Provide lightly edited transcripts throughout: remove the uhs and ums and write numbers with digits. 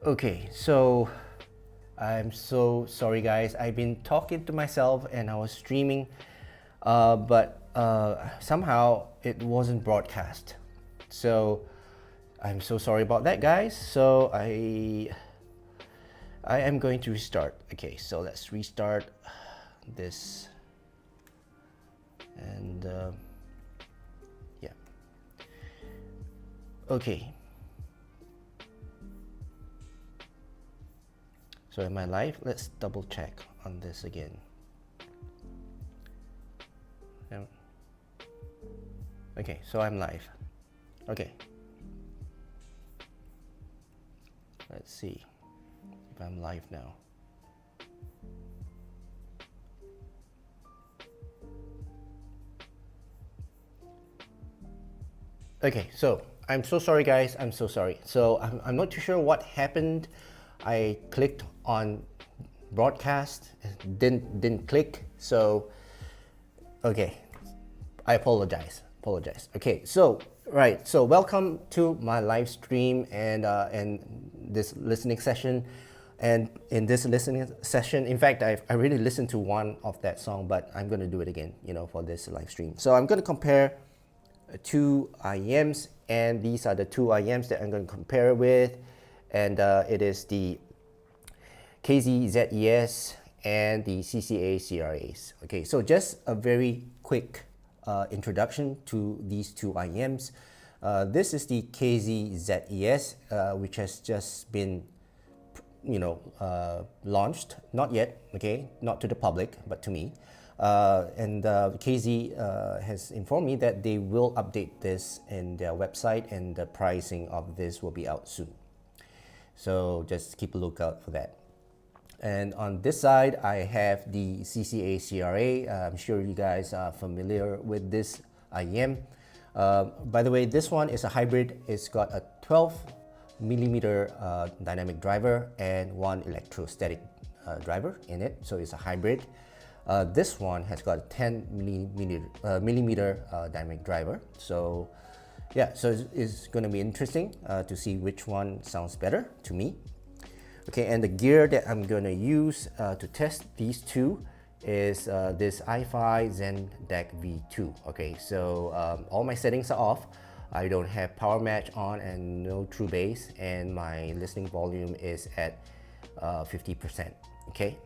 Okay, so I'm so sorry guys. I've been talking to myself and I was streaming, but somehow it wasn't broadcast. So I'm so sorry about that, guys. So I am going to restart. Okay, so let's restart this, and yeah. Okay. So am I live? Let's double check on this again. Okay, so I'm live. Okay. Let's see if I'm live now. Okay, so I'm so sorry guys, I'm so sorry. So I'm not too sure what happened. I clicked on broadcast, didn't click, so okay, I apologize. Okay, so right, so welcome to my live stream and this listening session. And in this listening session, in fact, I really listened to one of that song, but I'm gonna do it again, for this live stream. So I'm gonna compare two IEMs, and these are the two IEMs that I'm going to compare with, and it is the ZES and the CRAs. Okay, so just a very quick introduction to these two IEMs. This is the ZES, which has just been launched, not yet, okay, not to the public, but to me. And KZ has informed me that they will update this in their website, and the pricing of this will be out soon. So just keep a lookout for that. And on this side, I have the CRA. I'm sure you guys are familiar with this IEM. By the way, this one is a hybrid. It's got a 12 millimeter dynamic driver and one electrostatic driver in it. So it's a hybrid. This one has got a 10 millimeter dynamic driver. So yeah, so it's going to be interesting to see which one sounds better to me. Okay, and the gear that I'm going to use to test these two is this iFi Zen DAC V2. Okay, so all my settings are off. I don't have power match on and no true bass, and my listening volume is at 50%. Okay,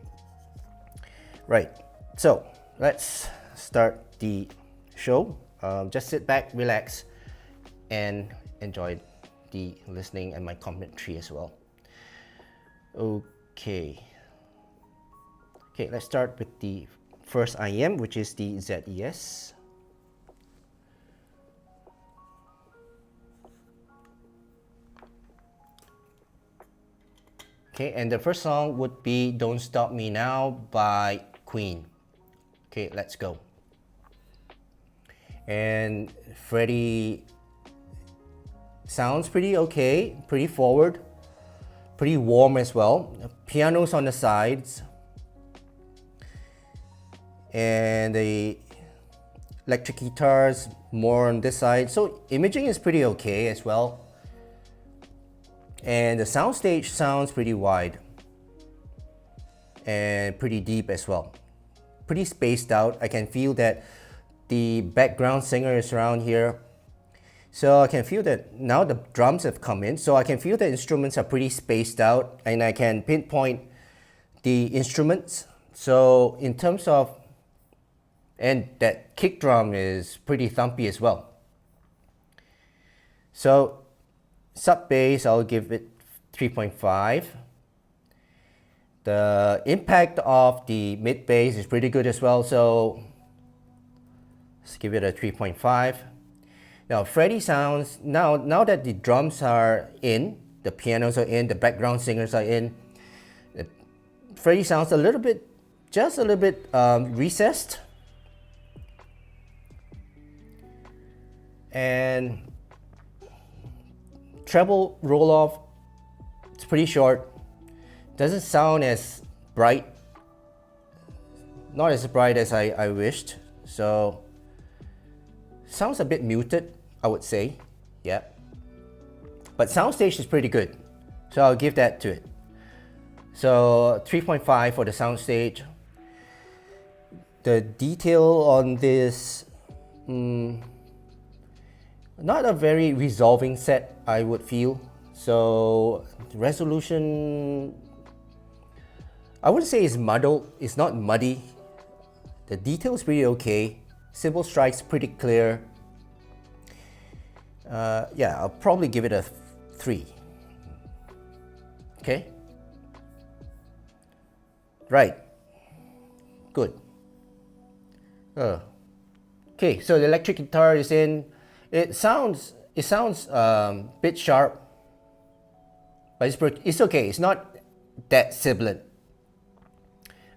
right. So let's start the show. Just sit back, relax, and enjoy the listening and my commentary as well. Okay, let's start with the first IEM, which is the ZES. Okay, and the first song would be Don't Stop Me Now by Queen. Okay, let's go. And Freddie sounds pretty okay, pretty forward, pretty warm as well. Pianos on the sides, and the electric guitars more on this side. So imaging is pretty okay as well. And the soundstage sounds pretty wide and pretty deep as well. Pretty spaced out. I can feel that the background singer is around here. So I can feel that now the drums have come in. So I can feel the instruments are pretty spaced out, and I can pinpoint the instruments. So in terms of, and that kick drum is pretty thumpy as well. So sub bass, I'll give it 3.5. The impact of the mid bass is pretty good as well, so let's give it a 3.5. Now Freddie sounds, now that the drums are in, the pianos are in, the background singers are in, Freddie sounds a little bit, just a little bit recessed. And treble roll off, it's pretty short. Doesn't sound as bright. Not as bright as I wished. So sounds a bit muted, I would say. Yeah. But soundstage is pretty good. So I'll give that to it. So 3.5 for the soundstage. The detail on this, not a very resolving set, I would feel. So resolution, I wouldn't say it's muddled. It's not muddy. The detail is pretty okay. Simple strikes pretty clear. Yeah, I'll probably give it a 3. Okay. Right. Good. Okay, so the electric guitar is in. It sounds bit sharp, but it's okay. It's not that sibilant.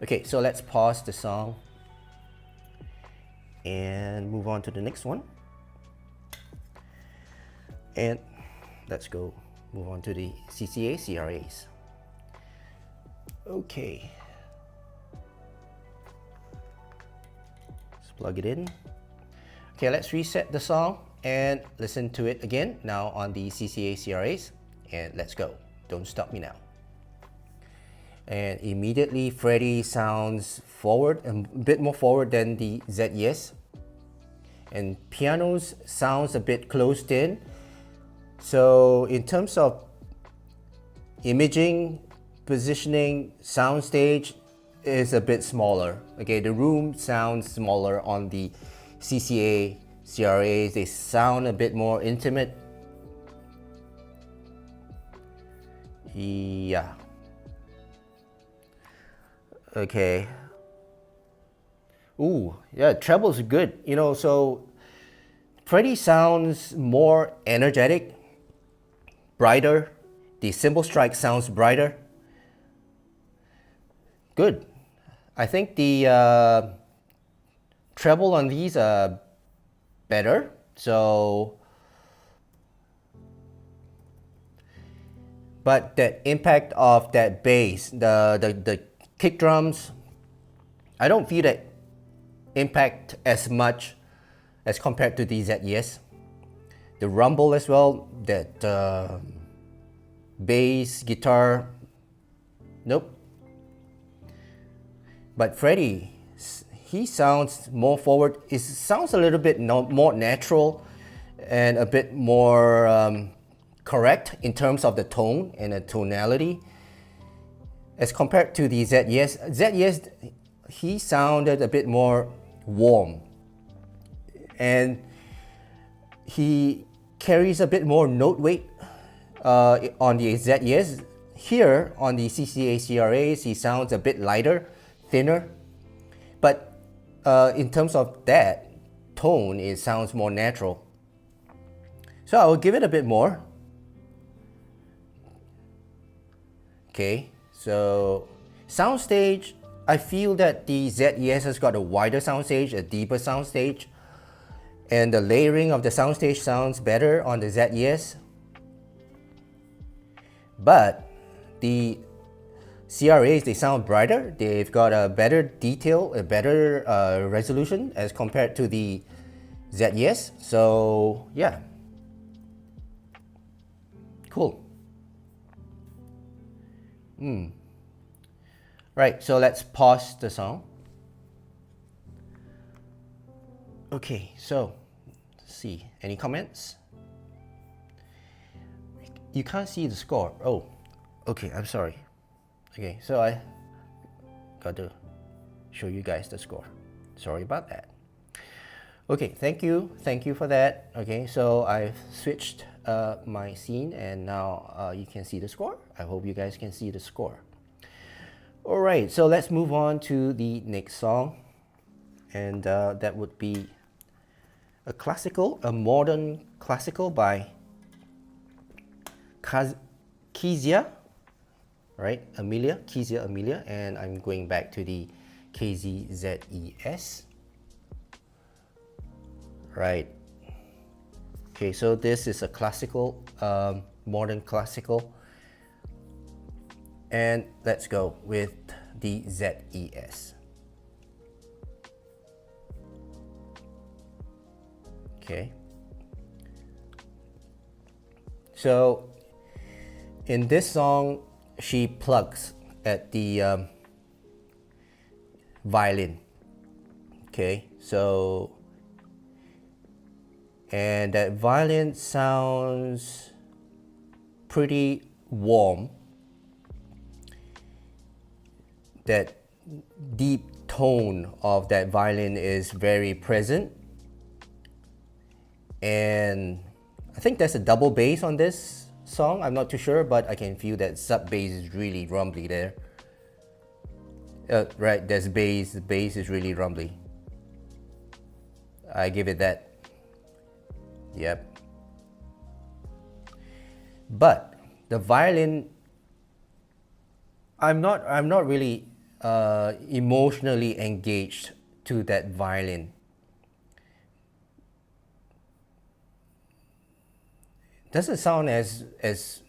Okay, so let's pause the song and move on to the next one. And let's go move on to the CCA CRAs. Okay. Let's plug it in. Okay, let's reset the song and listen to it again now on the CCA CRAs. And let's go. Don't Stop Me Now. And immediately Freddie sounds forward, a bit more forward than the ZES. And pianos sounds a bit closed in. So in terms of imaging, positioning, soundstage is a bit smaller. Okay, the room sounds smaller on the CCA CRAs. They sound a bit more intimate. Yeah. Okay. Ooh, yeah, treble's good. You know, so Freddie sounds more energetic, brighter. The cymbal strike sounds brighter. Good. I think the treble on these are better. So, but that impact of that bass, the kick drums, I don't feel that impact as much as compared to the ZES. The rumble as well, that bass, guitar, nope. But Freddie, he sounds more forward. It sounds a little bit more natural and a bit more correct in terms of the tone and the tonality as compared to the ZES. ZES, he sounded a bit more warm and he carries a bit more note weight on the ZES. Here on the CCA CRAs, he sounds a bit lighter, thinner, but in terms of that tone, it sounds more natural. So I will give it a bit more. Okay, so soundstage, I feel that the ZES has got a wider soundstage, a deeper soundstage, and the layering of the soundstage sounds better on the ZES. But the CRAs, they sound brighter. They've got a better detail, a better resolution as compared to the ZES. So yeah, cool. Right, so let's pause the song. Okay, so let's see, any comments? You can't see the score. Oh, okay, I'm sorry. Okay, so I got to show you guys the score. Sorry about that. Okay, thank you for that. Okay, so I've switched my scene and now you can see the score. I hope you guys can see the score. All right, so let's move on to the next song, and that would be a classical, a modern classical by Kezia, right? Kezia Amelia, and I'm going back to the KZZES. Right. Okay, so this is a classical, modern classical. And let's go with the ZES. Okay. So In this song, she plucks at the violin. Okay, so, and that violin sounds pretty warm. That deep tone of that violin is very present. And I think there's a double bass on this song. I'm not too sure, but I can feel that sub bass is really rumbly there. Right, there's bass. The bass is really rumbly. I give it that. Yep. But the violin, I'm not really emotionally engaged to that violin. Doesn't sound as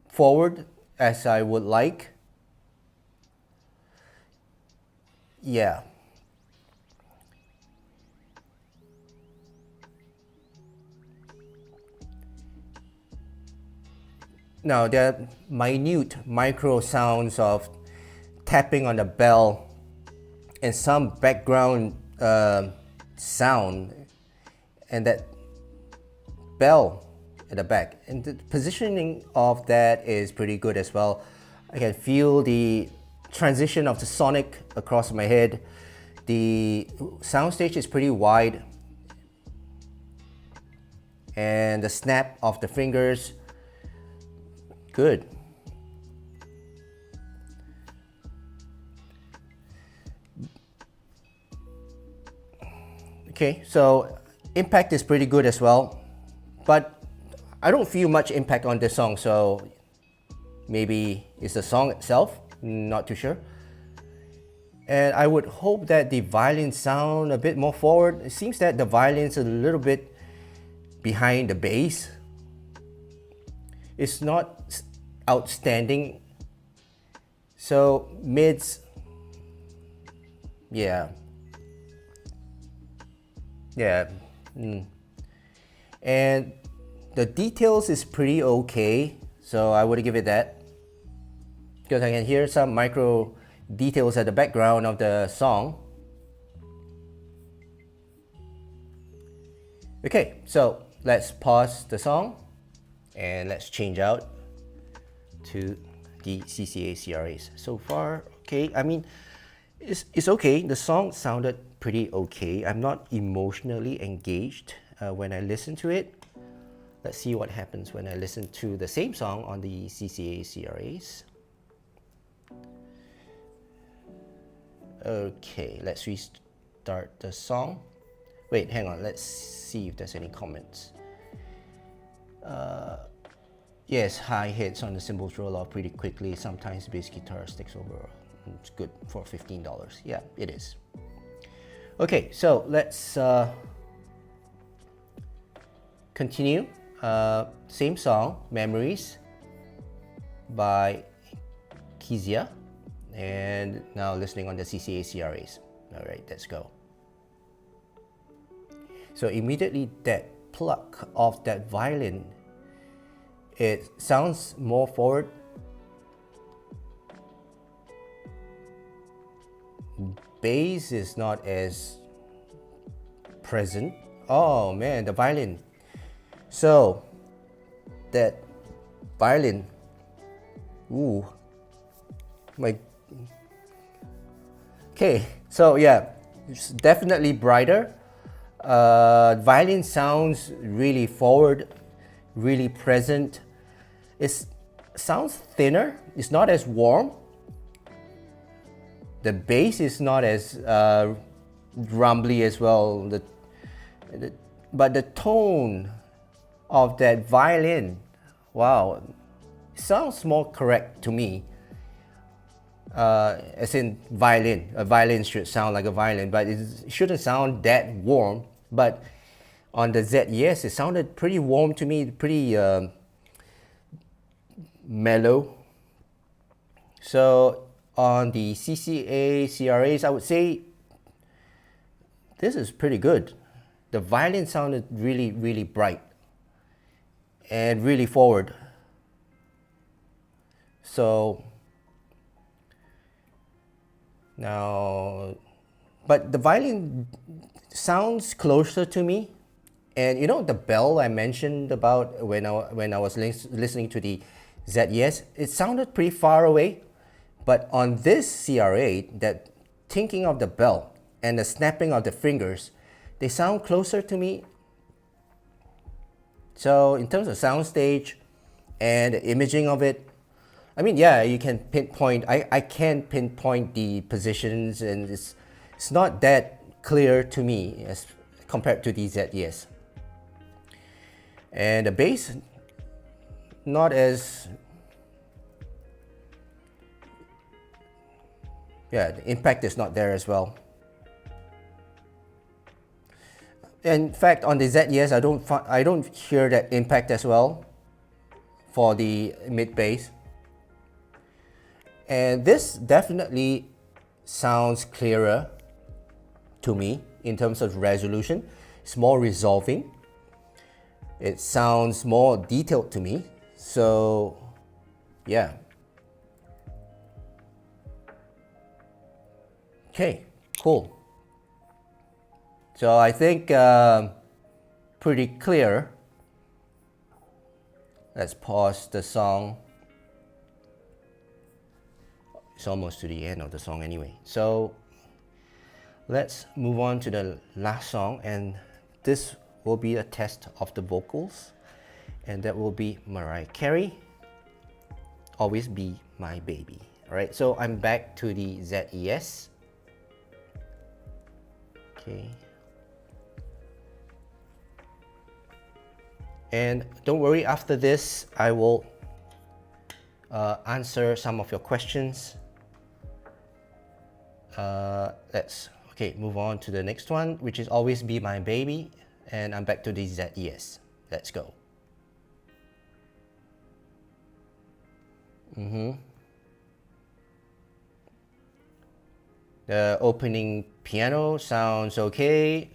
forward as I would like. Yeah. Now there are minute micro sounds of tapping on the bell and some background sound, and that bell at the back, and the positioning of that is pretty good as well. I can feel the transition of the sonic across my head. The soundstage is pretty wide, and the snap of the fingers, good. Okay, so impact is pretty good as well, but I don't feel much impact on this song, so maybe it's the song itself, not too sure. And I would hope that the violin sound a bit more forward. It seems that the violin's a little bit behind the bass. It's not outstanding. So mids, yeah. And the details is pretty okay, so I would give it that, because I can hear some micro details at the background of the song. Okay, so let's pause the song and let's change out to the CCA CRAs. So far, okay. I mean, it's okay. The song sounded pretty okay. I'm not emotionally engaged when I listen to it. Let's see what happens when I listen to the same song on the CCA CRAs. Okay, let's restart the song. Wait, hang on. Let's see if there's any comments. Yes, high hits on the cymbals roll off pretty quickly. Sometimes bass guitar sticks over. It's good for $15. Yeah, it is. Okay, so let's continue. Same song, Memories by Kezia, and now listening on the CCA CRAs. All right, let's go. So immediately that pluck of that violin, it sounds more forward. Bass is not as present. Oh man, the violin. So that violin, ooh, my. Okay, so yeah, it's definitely brighter. Violin sounds really forward, really present. It sounds thinner. It's not as warm. The bass is not as rumbly as well. But the tone of that violin, wow, sounds more correct to me. As in violin. A violin should sound like a violin, but it shouldn't sound that warm. But on the ZES, it sounded pretty warm to me, pretty mellow. So on the CCA CRAs, I would say this is pretty good. The violin sounded really, really bright and really forward. So now, but the violin sounds closer to me. And you know the bell I mentioned about when I was listening to the ZES, it sounded pretty far away. But on this CRA, that tinkling of the bell and the snapping of the fingers, they sound closer to me. So in terms of soundstage and the imaging of it, I mean, yeah, you can pinpoint, I can pinpoint the positions, and it's not that clear to me as compared to the ZES. And the bass, not as, yeah, the impact is not there as well. In fact, on the ZES, I don't hear that impact as well for the mid bass. And this definitely sounds clearer to me in terms of resolution. It's more resolving. It sounds more detailed to me. So, yeah. Okay, cool. So I think pretty clear. Let's pause the song. It's almost to the end of the song anyway. So let's move on to the last song, and this will be a test of the vocals, and that will be Mariah Carey, Always Be My Baby. All right, so I'm back to the ZES. Okay. And don't worry, after this, I will answer some of your questions. Let's move on to the next one, which is Always Be My Baby. And I'm back to the ZES. Let's go. The opening piano sounds okay.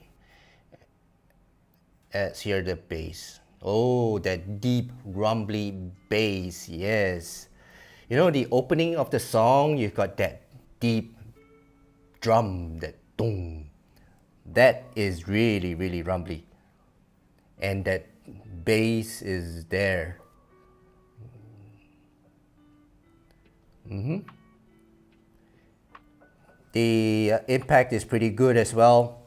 Let's hear the bass. Oh, that deep, rumbly bass, yes. You know, the opening of the song, you've got that deep drum, that dong. That is really, really rumbly. And that bass is there. The impact is pretty good as well.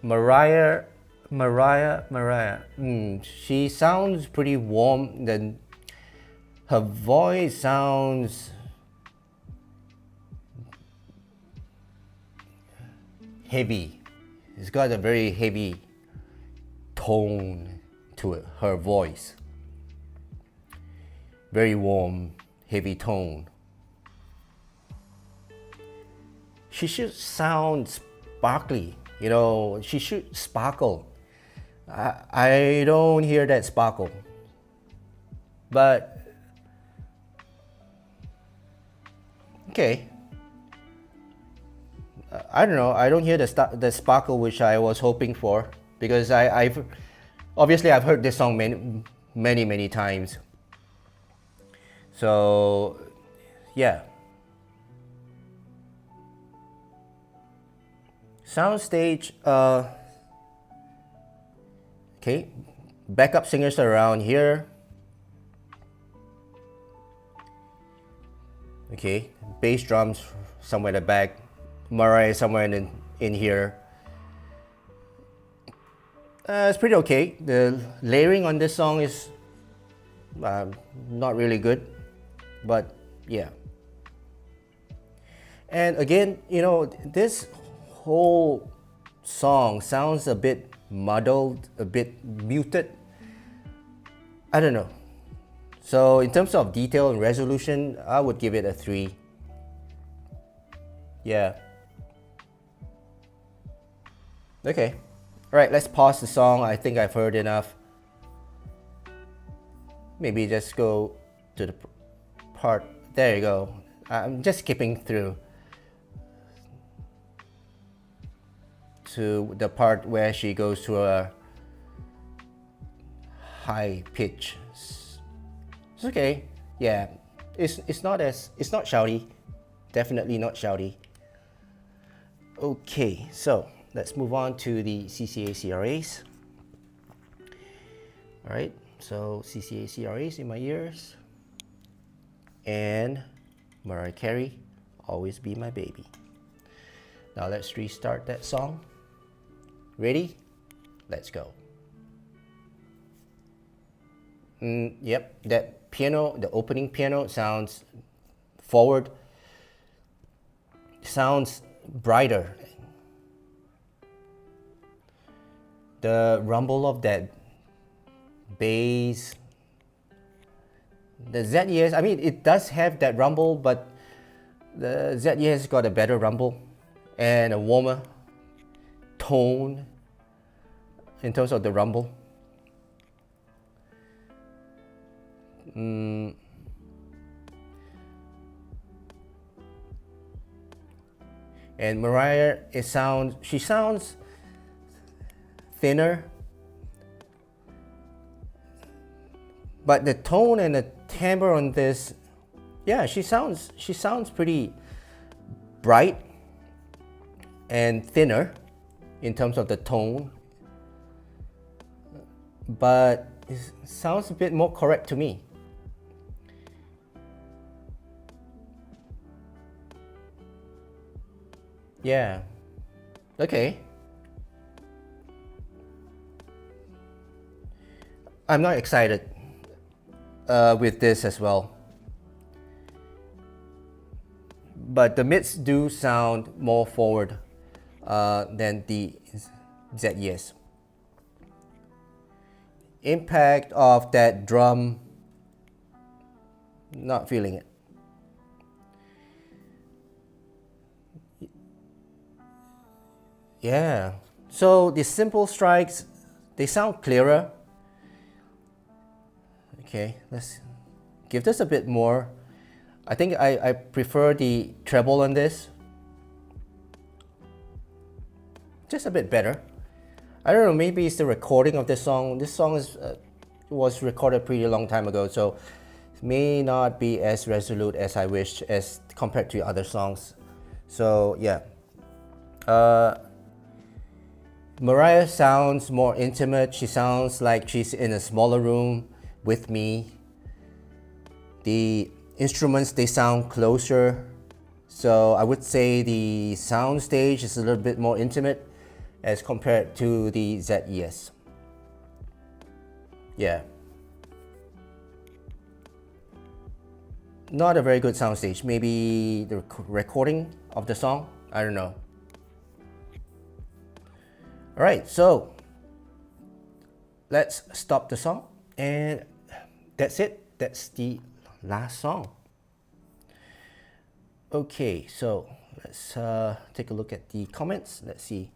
Mariah. She sounds pretty warm. Then her voice sounds heavy. It's got a very heavy tone to it, her voice. Very warm, heavy tone. She should sound sparkly. You know, she should sparkle. I don't hear that sparkle. But, okay. I don't know. I don't hear the sparkle which I was hoping for, because I've heard this song many times. So, yeah. Soundstage, okay, backup singers around here. Okay, bass drums somewhere in the back, Mariah somewhere in here. It's pretty okay. The layering on this song is not really good, but yeah. And again, you know, this whole song sounds a bit muddled, a bit muted. I don't know. So in terms of detail and resolution, I would give it a 3. Yeah. Okay. Alright, let's pause the song. I think I've heard enough. Maybe just go to the part. There you go. I'm just skipping through to the part where she goes to a high pitch It's okay. Yeah, it's not shouty. Definitely not shouty. Okay, so let's move on to the CCA CRAs. All right, so CCA CRAs in my ears, and Mariah Carey, Always Be My Baby. Now let's restart that song. Ready? Let's go. Yep, that piano, the opening piano sounds forward, sounds brighter. The rumble of that bass, the ZES, I mean, it does have that rumble, but the ZES got a better rumble and a warmer tone in terms of the rumble. And Mariah, she sounds thinner, but the tone and the timbre on this, yeah, she sounds pretty bright and thinner in terms of the tone, but it sounds a bit more correct to me. Yeah. Okay. I'm not excited with this as well. But the mids do sound more forward than the ZES. Impact of that drum, not feeling it. Yeah, so the simple strikes, they sound clearer. Okay, let's give this a bit more. I think I prefer the treble on this. Just a bit better. I don't know, maybe it's the recording of this song. This song was recorded pretty long time ago, so it may not be as resolute as I wished as compared to other songs. So yeah. Mariah sounds more intimate. She sounds like she's in a smaller room with me. The instruments, they sound closer. So I would say the sound stage is a little bit more intimate as compared to the ZES. Yeah. Not a very good soundstage. Maybe the recording of the song, I don't know. All right, so let's stop the song, and that's it. That's the last song. Okay, so let's take a look at the comments. Let's see.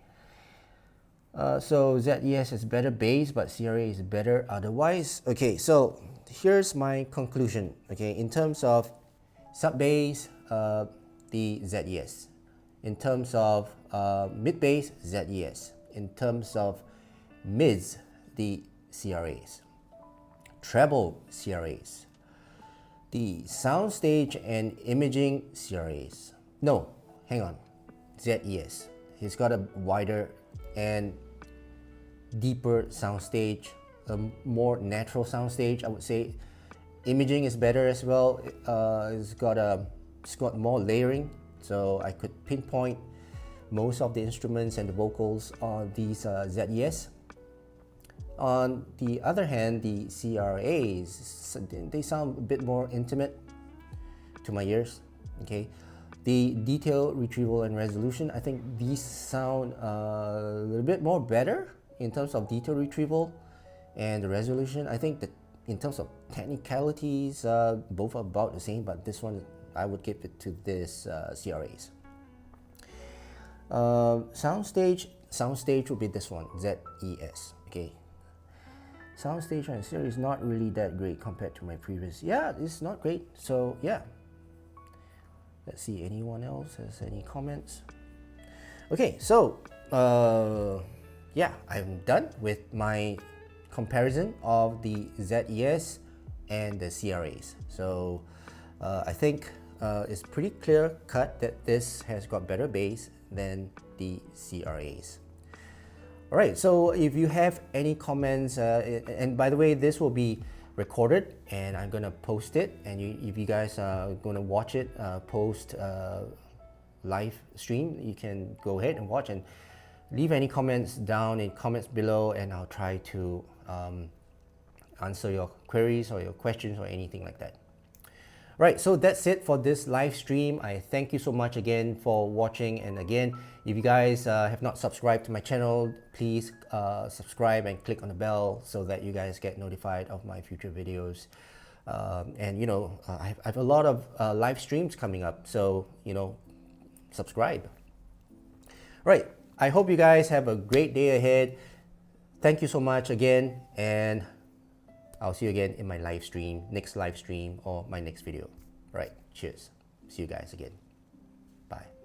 So ZES is better bass, but CRA is better otherwise. Okay, so here's my conclusion. Okay, in terms of sub bass, the ZES. In terms of mid bass, ZES. In terms of mids, the CRAs. Treble CRAs. The soundstage and imaging CRAs. No, hang on. ZES. He's got a wider and deeper soundstage, a more natural soundstage, I would say. Imaging is better as well. It's got more layering, so I could pinpoint most of the instruments and the vocals on these ZES. On the other hand, the CRAs, they sound a bit more intimate to my ears. Okay, the detail, retrieval, and resolution, I think these sound a little bit more better in terms of detail retrieval and the resolution. I think that in terms of technicalities, both are about the same, but this one, I would give it to this CRAs. Soundstage would be this one, ZES. Okay, soundstage on series is not really that great compared to my previous. Yeah, it's not great. So yeah, let's see, anyone else has any comments? Okay, so yeah, I'm done with my comparison of the ZES and the CRAs. So I think it's pretty clear cut that this has got better bass than the CRAs. All right, so if you have any comments, and by the way, this will be recorded and I'm gonna post it, and if you guys are gonna watch it post live stream, you can go ahead and watch and leave any comments down in comments below, and I'll try to answer your queries or your questions or anything like that. Right, so that's it for this live stream. I thank you so much again for watching, and again, if you guys have not subscribed to my channel, please subscribe and click on the bell so that you guys get notified of my future videos. And you know, I have a lot of live streams coming up, so you know, subscribe. Right, I hope you guys have a great day ahead. Thank you so much again, and I'll see you again in my live stream, next live stream, or my next video. All right, cheers. See you guys again. Bye.